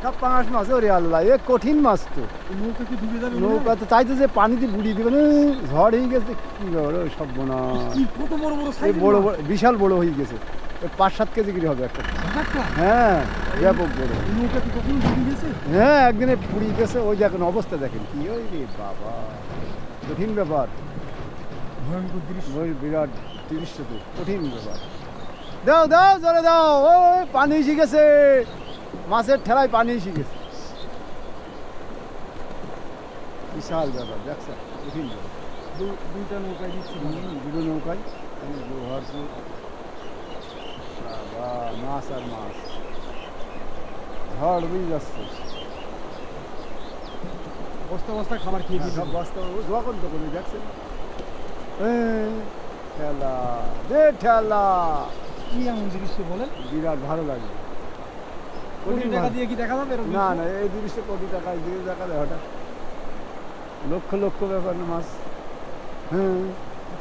সব পাঙাশ মাছ, ওরে আল্লাহ, এ কঠিন মাছ তো। নৌকা কি ডুবে যাবে? নৌকা তো চাইতো যে পানিতে বুড়িয়ে দেবে না, ঝড় হয়ে গেছে, কি ব্যাপার, ওই সব বোনা কি কত বড় বড় এই সাইজ বড় বড় বিশাল বড় হয়ে গেছে, 5-7 কেজি করে হবে একটা। হ্যাঁ, ব্যাপক বড়। নৌকা কি কখনো ডুবে গেছে? হ্যাঁ, একদিনে পুড়িয়ে গেছে। ওই দেখেন অবস্থা, দেখেন কি, ওই রে বাবা, কঠিন ব্যাপার। ভয়ঙ্কর দৃশ্য। ওই বিরাট দৃশ্য তো, কঠিন ব্যাপার। দাও দাও, জলে দাও, ওই পানি এসে গেছে, মাছের ঠেলায় পানি এসে গেছে। বিশাল ব্যাপার, দেখছেন, কঠিন ব্যাপার। দুইটা নৌকায় দিচ্ছি। দুটো নৌকায় ভরপুর, বাবা, মাছ আর মাছ, ঝড় বুঝে যাচ্ছে। বস্তা বস্তা খাবার খেয়ে দিচ্ছে। সব বস্তা যখন তো করে দেখছেন, ঠেলা দে ঠেলা, কি এমন দৃশ্য বলেন? বিরাট ভালো লাগে। কোটি টাকা দিয়ে কি দেখা যাবে এরকম না দৃশ্য? না, এই জিনিসটা কোটি টাকা দিয়ে দেখা যায় হঠাৎ, লক্ষ লক্ষ ব্যাপার না মাছ। হ্যাঁ,